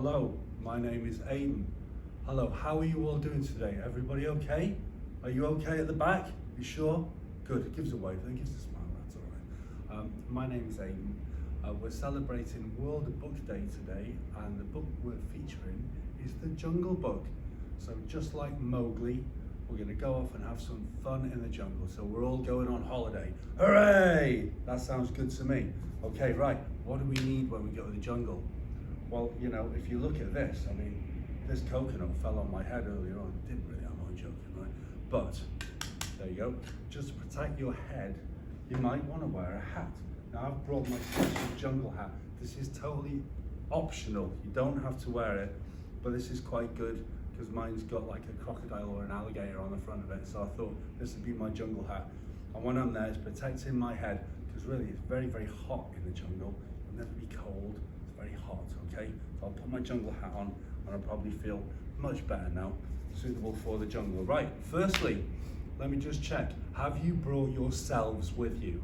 Hello, my name is Aiden. Hello, how are you all doing today? Everybody okay? Are you okay at the back? You sure? Good, give us a wave, then give us a smile, that's all right. My name is Aiden. We're celebrating World Book Day today, and the book we're featuring is The Jungle Book. So just like Mowgli, we're going to go off and have some fun in the jungle. So we're all going on holiday. Hooray! That sounds good to me. Okay, right, what do we need when we go to the jungle? Well, you know, if you look at this, I mean, this coconut fell on my head earlier on. It didn't really, I'm only joking, right? But, there you go. Just to protect your head, you might want to wear a hat. Now, I've brought my special jungle hat. This is totally optional. You don't have to wear it, but this is quite good because mine's got like a crocodile or an alligator on the front of it. So I thought this would be my jungle hat. And when I'm there, it's protecting my head because really it's very, very hot in the jungle. It'll never be cold. It's very hot, okay? So I'll put my jungle hat on and I'll probably feel much better now, suitable for the jungle. Right, firstly, let me just check. Have you brought yourselves with you?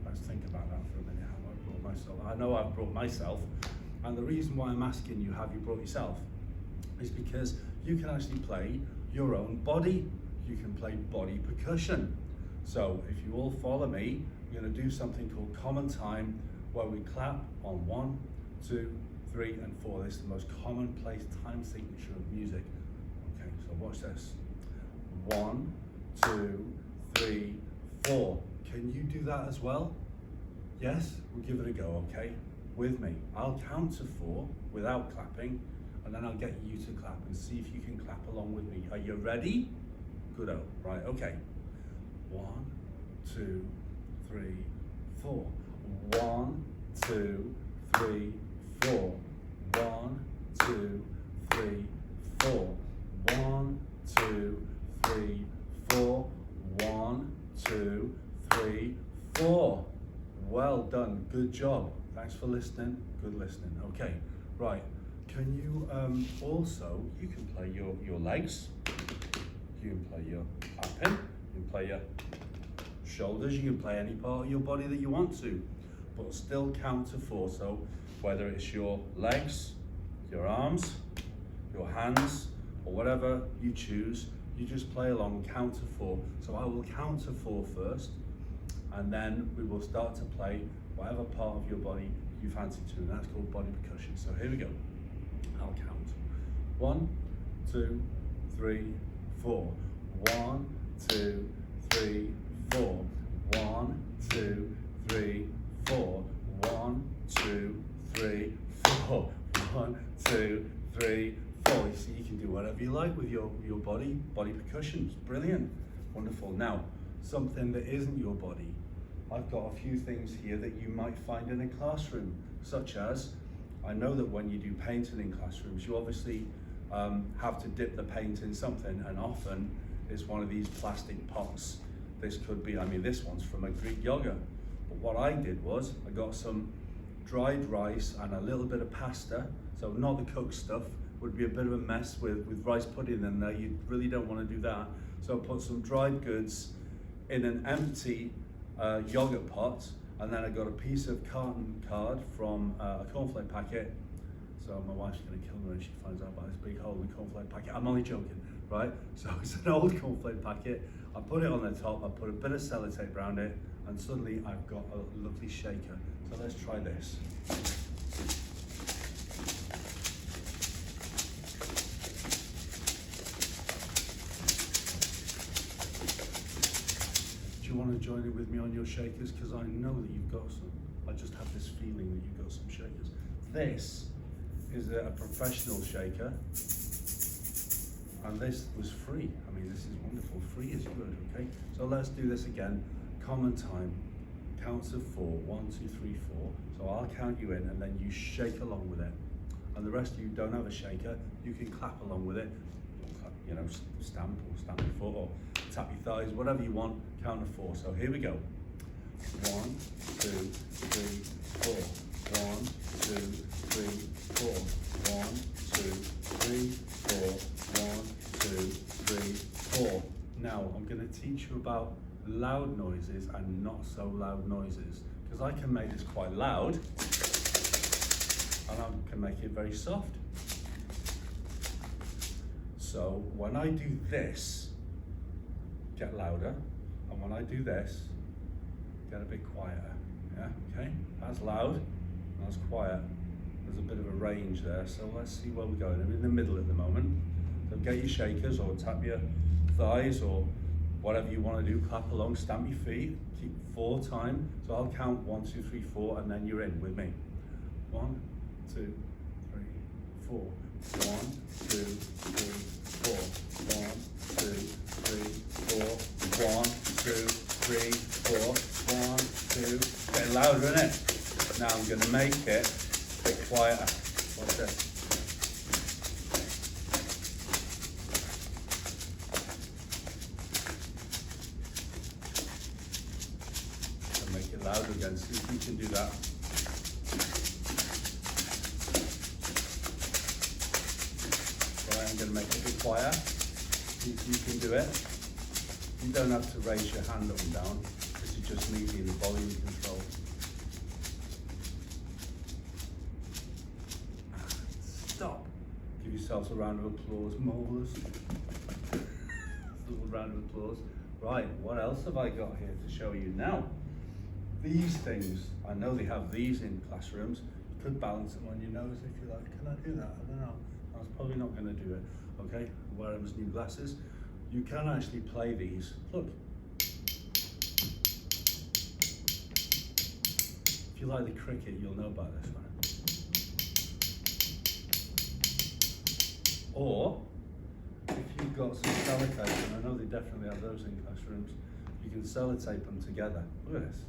Let's think about that for a minute. Have I brought myself? I know I've brought myself. And the reason why I'm asking you, have you brought yourself, is because you can actually play your own body. You can play body percussion. So if you all follow me, we're going to do something called common time, where we clap on 1, 2, 3, and 4. This is the most commonplace time signature of music. Okay, so watch this. 1, 2, 3, 4. Can you do that as well? Yes? We'll give it a go, okay? With me. I'll count to 4 without clapping, and then I'll get you to clap and see if you can clap along with me. Are you ready? Good-o. Right, okay. 1, 2, 3, 4. 1, 2, 3, 4. 1, 2, 3, 4. 1, 2, 3, 4. 1, 2, 3, 4. Well done. Good job. Thanks for listening. Good listening. Okay. Right. Can you also, you can play your legs. You can play your clapping. You can play your shoulders. You can play any part of your body that you want to, but still count to 4. So whether it's your legs, your arms, your hands, or whatever you choose, you just play along, count to 4. So I will count to 4 first, and then we will start to play whatever part of your body you fancy to, and that's called body percussion. So here we go. I'll count. 1, 2, 3, 4. 1, 2, 3, 4. 1, 2, 3, 4. 1, 2, 3, 4. 1, 2, 3, 4. You see, you can do whatever you like with your body percussion. It's brilliant. Wonderful. Now, something that isn't your body. I've got a few things here that you might find in a classroom, such as, I know that when you do painting in classrooms, you obviously have to dip the paint in something, and often it's one of these plastic pots. This could be, I mean, this one's from a Greek yogurt. But what I did was, I got some dried rice and a little bit of pasta, so not the cooked stuff. Would be a bit of a mess with rice pudding in there. You really don't want to do that. So I put some dried goods in an empty yogurt pot, and then I got a piece of carton card from a cornflake packet. So my wife's gonna kill me when she finds out about this big hole in the cornflake packet. I'm only joking, right? So it's an old cornflake packet. I put it on the top, I put a bit of sellotape around it, and suddenly I've got a lovely shaker. So let's try this. Do you want to join in with me on your shakers? Because I know that you've got some. I just have this feeling that you've got some shakers. This is a professional shaker, and this was free. I mean, this is wonderful. Free is good, okay? So let's do this again. Common time, counts of 4, 1, 2, 3, 4. So I'll count you in, and then you shake along with it. And the rest of you don't have a shaker, you can clap along with it. You know, stamp your foot, or tap your thighs, whatever you want, count to 4. So here we go. 1, 2, 3, 4. 1, 2, 3, 4. 1, 2, 3, 4. 1, 2, 3, 4. Now, I'm going to teach you about loud noises and not so loud noises, because I can make this quite loud. and I can make it very soft. So when I do this, get louder, and when I do this, get a bit quieter. Yeah, okay? That's loud, that's quiet. There's a bit of a range there, so let's see where we're going. I'm in the middle at the moment. So get your shakers or tap your thighs or whatever you want to do, clap along, stamp your feet, keep 4 time. So I'll count 1, 2, 3, 4, and then you're in with me. 1, 2, 3, 4. 1, 2, 3, 4. 1, 2, 3, 4. 1, 2, 3, 4. 1, 2. Getting louder, isn't it? Now I'm going to make it a bit quieter. Watch this. Make it louder again, see if you can do that. Right, I'm going to make it a bit quieter, see if you can do it. You don't have to raise your hand up and down, this is just me being the volume control. Stop. Give yourselves a round of applause, marvellous. A little round of applause. Right, what else have I got here to show you now? These things, I know they have these in classrooms. You could balance them on your nose if you like. Can I do that? I don't know. I was probably not going to do it. Okay, wear them as new glasses. You can actually play these. Look. If you like the cricket, you'll know about this one. Or, if you've got some sellotape, and I know they definitely have those in classrooms, you can sellotape them together. Look at this.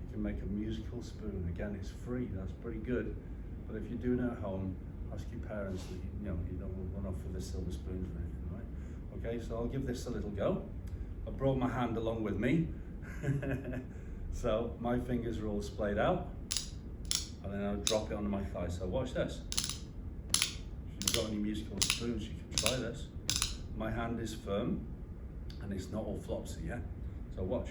You can make a musical spoon. Again, it's free, that's pretty good. But if you're doing it at home, ask your parents that you don't run off with the silver spoons or anything, right? Okay, so I'll give this a little go. I brought my hand along with me. So my fingers are all splayed out. And then I'll drop it onto my thigh. So watch this. If you've got any musical spoons, you can try this. My hand is firm and it's not all flopsy, yeah? So watch.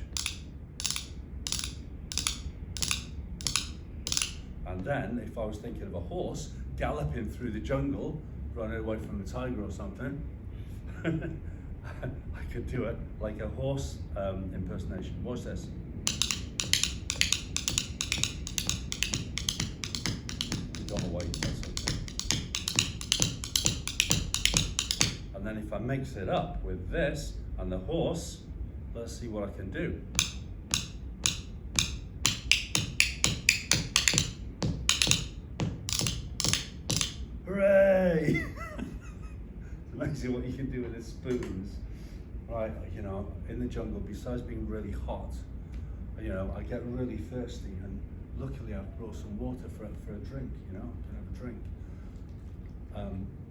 And then, if I was thinking of a horse galloping through the jungle, running away from a tiger or something, I could do it like a horse impersonation. Watch this. Gone away, that's okay. And then if I mix it up with this and the horse, let's see what I can do. Hooray! It's amazing what you can do with the spoons. Right, in the jungle, besides being really hot, I get really thirsty, and luckily I've brought some water for a drink, can have a drink.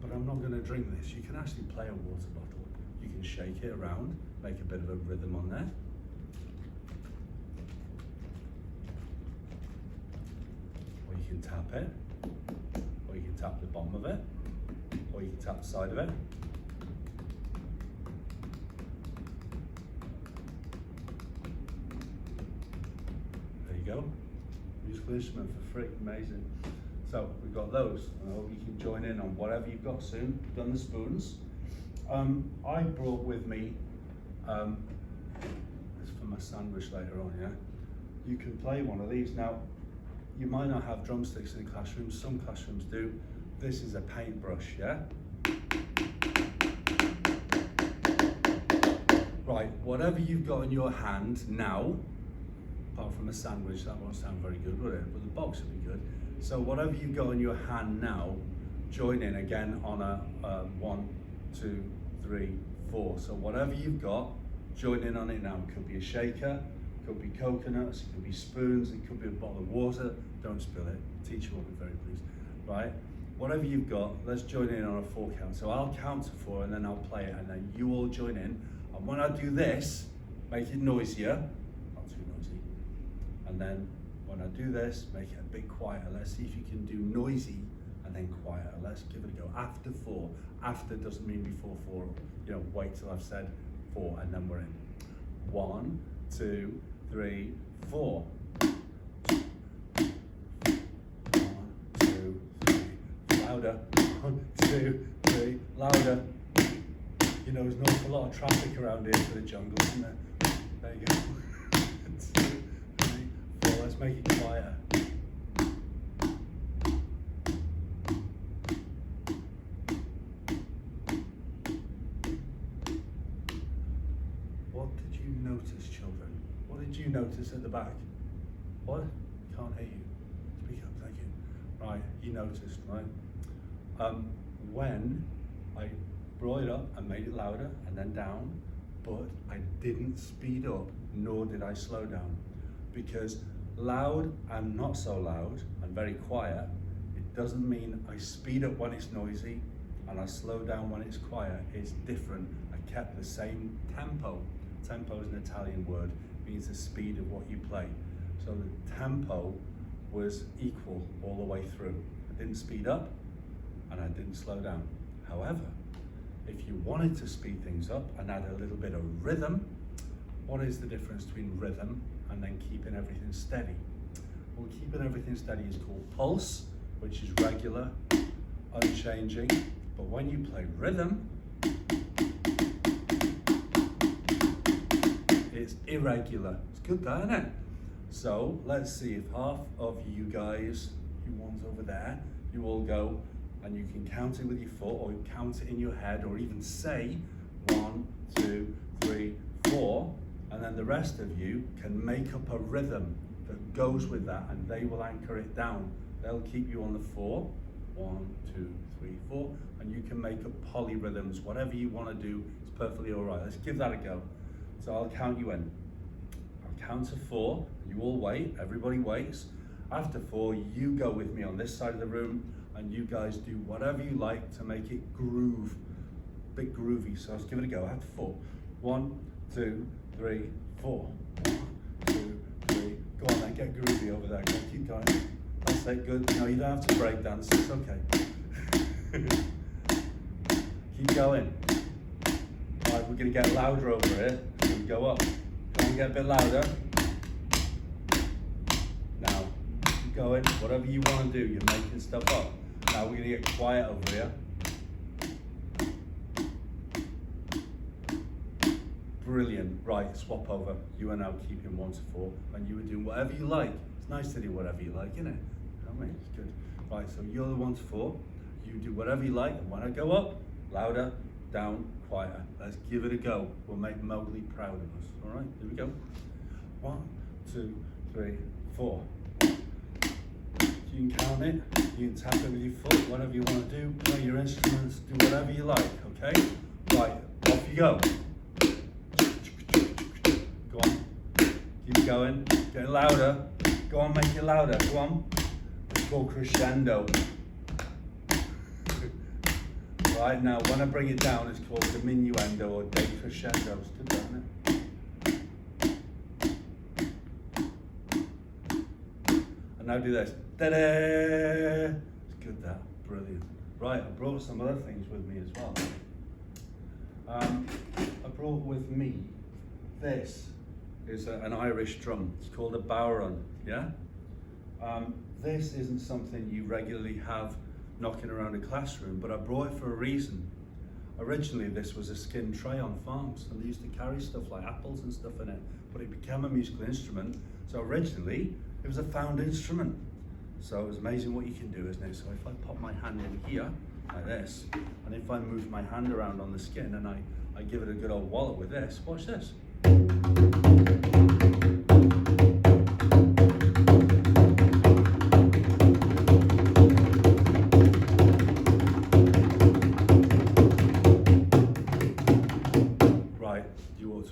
But I'm not going to drink this. You can actually play a water bottle. You can shake it around, make a bit of a rhythm on there. Or you can tap it, or you can tap the bottom of it, or you can tap the side of it. There you go. Musical instrument for free, amazing. So we've got those. I hope you can join in on whatever you've got soon. We've done the spoons. I brought with me, it's for my sandwich later on, yeah? You can play one of these. Now, you might not have drumsticks in the classrooms, some classrooms do. This is a paintbrush, yeah? Right, whatever you've got in your hand now, apart from a sandwich, that won't sound very good, would it? But the box would be good. So whatever you've got in your hand now, join in again on a 1, 2, 3, 4. So whatever you've got, join in on it now. It could be a shaker, it could be coconuts, it could be spoons, it could be a bottle of water. Don't spill it. Teacher will be very pleased. Right? Whatever you've got, let's join in on a 4 count. So I'll count to 4 and then I'll play it, and then you all join in. And when I do this, make it noisier, not too noisy. And then when I do this, make it a bit quieter. Let's see if you can do noisy and then quieter. Let's give it a go. After 4. After doesn't mean before 4. Wait till I've said 4 and then we're in. 1, 2, 3, 4. 1, 2, 3. louder. 1, 2, 3, louder. You know, there's an awful lot of traffic around here for the jungle, isn't there? There you go. 2, 3, 4, let's make it quieter. What did you notice, children? What did you notice at the back? What? Can't hear you. Speak up, thank you. Right, you noticed, right? When I brought it up and made it louder and then down, but I didn't speed up, nor did I slow down. Because loud and not so loud and very quiet, it doesn't mean I speed up when it's noisy and I slow down when it's quiet. It's different. I kept the same tempo. Tempo is an Italian word, it means the speed of what you play. So the tempo was equal all the way through. I didn't speed up and I didn't slow down. However, if you wanted to speed things up and add a little bit of rhythm, what is the difference between rhythm and then keeping everything steady? Well, keeping everything steady is called pulse, which is regular, unchanging. But when you play rhythm, it's irregular. It's good, that, isn't it? So let's see if half of you guys, you ones over there, you all go and you can count it with your foot or count it in your head or even say 1, 2, 3, 4, and then the rest of you can make up a rhythm that goes with that and they will anchor it down. They'll keep you on the 4, 1, 2, 3, 4, and you can make up polyrhythms. Whatever you want to do is perfectly all right. Let's give that a go. So I'll count you in. I'll count to 4, you all wait, everybody waits. After 4, you go with me on this side of the room and you guys do whatever you like to make it groove, a bit groovy. So let's give it a go. After 4, 1, 2, 3, 4. 1, 2, 3. Go on then, get groovy over there. Go on, keep going. That's it, good. No, you don't have to break dance, it's okay. Keep going. Right, we're gonna get louder over here. So we go up. Go on, get a bit louder. Now, keep going. Whatever you want to do, you're making stuff up. Now we're gonna get quiet over here. Brilliant. Right, swap over. You are now keeping 1 to 4, and you are doing whatever you like. It's nice to do whatever you like, isn't it? I mean, it's good. Right, so you're the 1 to 4. You do whatever you like, and when I go up, louder, down, quieter. Let's give it a go. We'll make Mowgli proud of us. All right, here we go. 1, 2, 3, 4. You can count it. You can tap it with your foot. Whatever you want to do. Play your instruments. Do whatever you like. Okay. Right. Off you go. Go on. Keep going. Get louder. Go on. Make it louder. Go on. It's called crescendo. Right, now when I bring it down, it's called diminuendo or decrescendo. It's good, isn't it? And now do this. Ta-da! It's good, that. Brilliant. Right, I brought some other things with me as well. I brought with me, this is an Irish drum. It's called a bowron, yeah? This isn't something you regularly have knocking around a classroom, but I brought it for a reason. Originally, this was a skin tray on farms, and they used to carry stuff like apples and stuff in it, but it became a musical instrument. So originally, it was a found instrument. So it was amazing what you can do, isn't it? So if I pop my hand in here, like this, and if I move my hand around on the skin and I give it a good old wallop with this, watch this.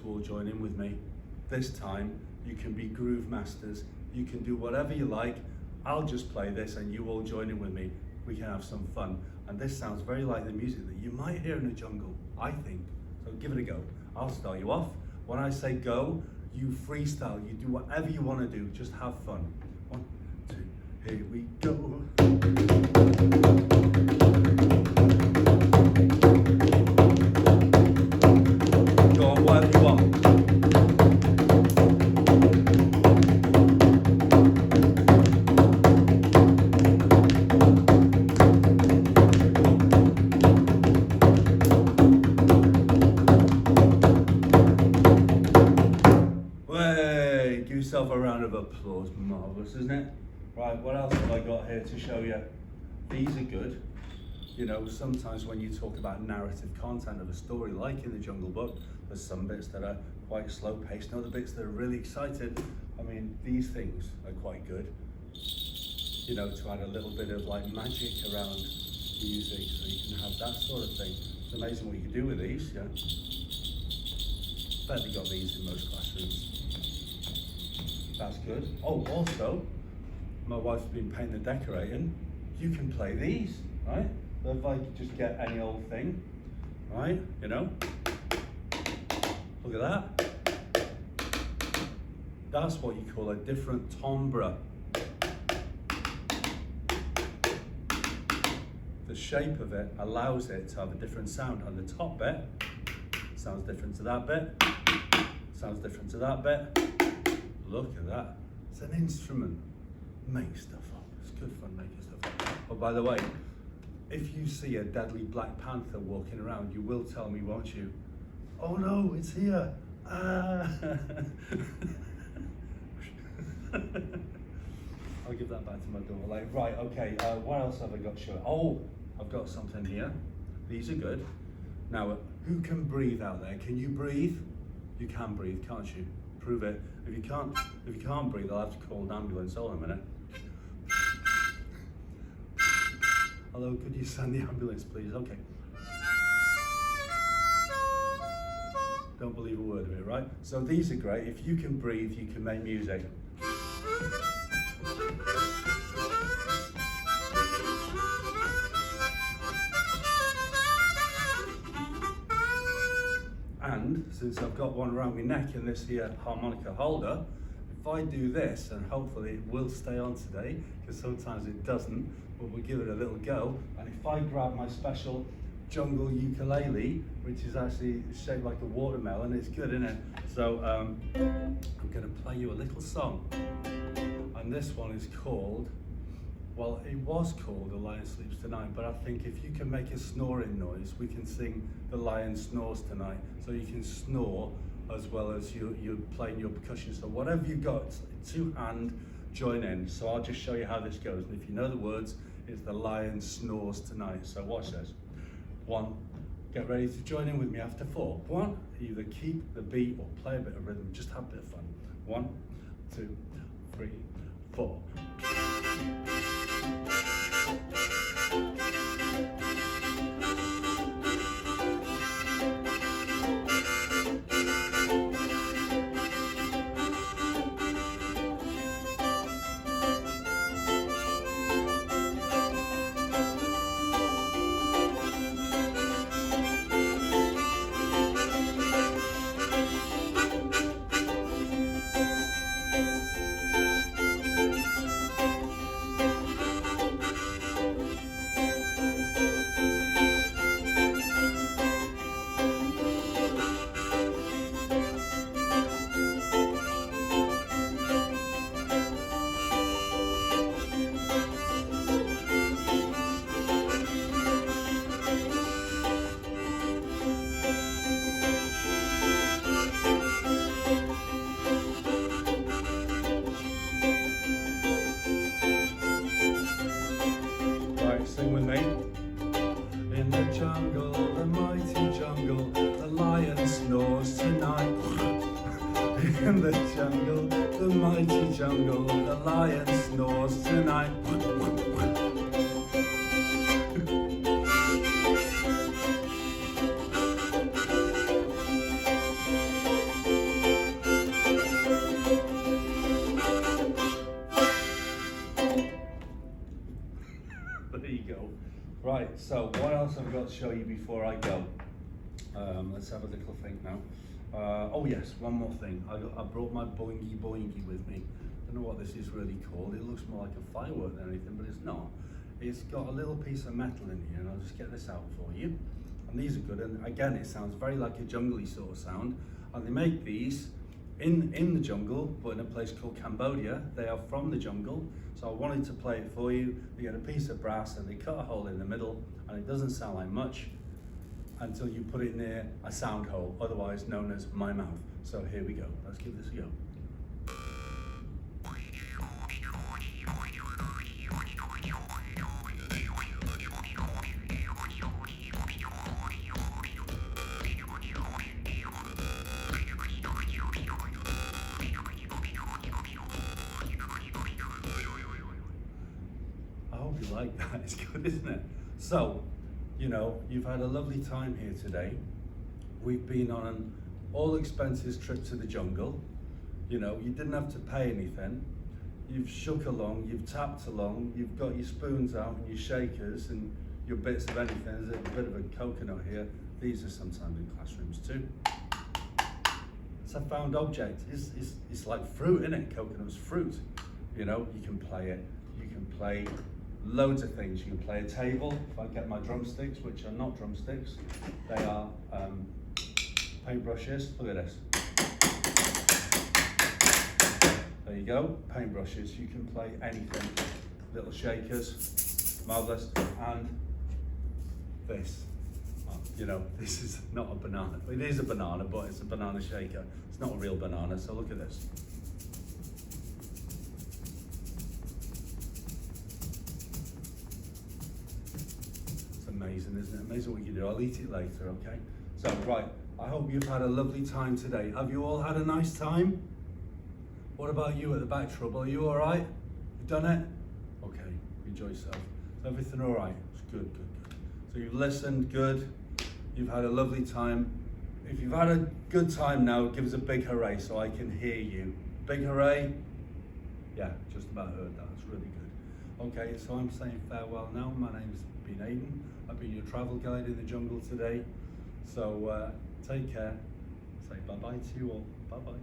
All join in with me. This time you can be groove masters, you can do whatever you like. I'll just play this and you all join in with me. We can have some fun, and this sounds very like the music that you might hear in the jungle, I think. So give it a go. I'll start you off. When I say go, you freestyle, you do whatever you want to do, just have fun. 1, 2, here we go. Whatever you want. yourself a round of applause. Marvellous, isn't it? Right, what else have I got here to show you? These are good. You know, sometimes when you talk about narrative content of a story, like in the Jungle Book, there's some bits that are quite slow paced and other bits that are really excited. I mean, these things are quite good. You know, to add a little bit of like magic around music so you can have that sort of thing. It's amazing what you can do with these, yeah. Bet they got these in most classrooms. That's good. Oh, also, my wife's been painting and decorating. You can play these, right? So if I could just get any old thing, right? You know? Look at that. That's what you call a different timbre. The shape of it allows it to have a different sound. On the top bit, sounds different to that bit, sounds different to that bit. Look at that. It's an instrument. Make stuff up. It's good fun making stuff up. Oh, by the way, if you see a deadly black panther walking around, you will tell me, won't you? Oh no, it's here. Ah. I'll give that back to my daughter. Like, right, okay, what else have I got to show? Oh, I've got something here. These are good. Now, who can breathe out there? Can you breathe? You can breathe, can't you? Prove it. If you can't breathe, I'll have to call an ambulance. Hold on a minute. Hello, could you send the ambulance, please? Okay. Don't believe a word of it, right? So these are great. If you can breathe, you can make music. And since I've got one around my neck in this here harmonica holder, if I do this, and hopefully it will stay on today, because sometimes it doesn't, but we'll give it a little go. And if I grab my special jungle ukulele, which is actually shaped like a watermelon, it's good, isn't it? So I'm going to play you a little song. And this one is called, well, it was called The Lion Sleeps Tonight, but I think if you can make a snoring noise, we can sing The Lion Snores Tonight. So you can snore as well as you're playing your percussion. So whatever you've got, two hand, join in. So I'll just show you how this goes. And if you know the words, it's The Lion Snores Tonight. So watch this. 1, get ready to join in with me after 4. 1, either keep the beat or play a bit of rhythm, just have a bit of fun. 1, 2, 3, 4. Sing with me. In the jungle, the mighty jungle, the lion snores tonight. In the jungle, the mighty jungle, the lion snores tonight. There you go. Right, so what else have I got to show you before I go? Let's have a little think now. Oh yes, one more thing. I brought my boingy boingy with me. I don't know what this is really called. It looks more like a firework than anything, but it's not. It's got a little piece of metal in here, and I'll just get this out for you. And these are good, and again, it sounds very like a jungly sort of sound. And they make these in the jungle, but in a place called Cambodia. They are from the jungle, so I wanted to play it for you. They get a piece of brass and they cut a hole in the middle, and it doesn't sound like much until you put it near a sound hole, otherwise known as my mouth. So here we go. Let's give this a go. It's good, isn't it? So, you know, you've had a lovely time here today. We've been on an all expenses trip to the jungle. You know, you didn't have to pay anything. You've shook along, you've tapped along, you've got your spoons out and your shakers and your bits of anything. There's a bit of a coconut here. These are sometimes in classrooms too. It's a found object. It's like fruit, isn't it? Coconut's fruit. You know, you can play it. You can play loads of things. You can play a table. If I get my drumsticks, which are not drumsticks, they are paintbrushes. Look at this. There you go, paintbrushes. You can play anything. Little shakers, marvellous. And this. You know, this is not a banana. It is a banana, but it's a banana shaker. It's not a real banana, so look at this. It's amazing, isn't it? Amazing what you do. I'll eat it later, okay? So, right, I hope you've had a lovely time today. Have you all had a nice time? What about you at the back, Trouble? Are you all right? You done it? Okay, enjoy yourself. Is everything all right? It's good, good, good. So you've listened, good. You've had a lovely time. If you've had a good time now, give us a big hooray so I can hear you. Big hooray. Yeah, just about heard that. It's really good. Okay, so I'm saying farewell now. My name's been Aidan. I've been your travel guide in the jungle today. So take care. Say bye-bye to you all. Bye-bye.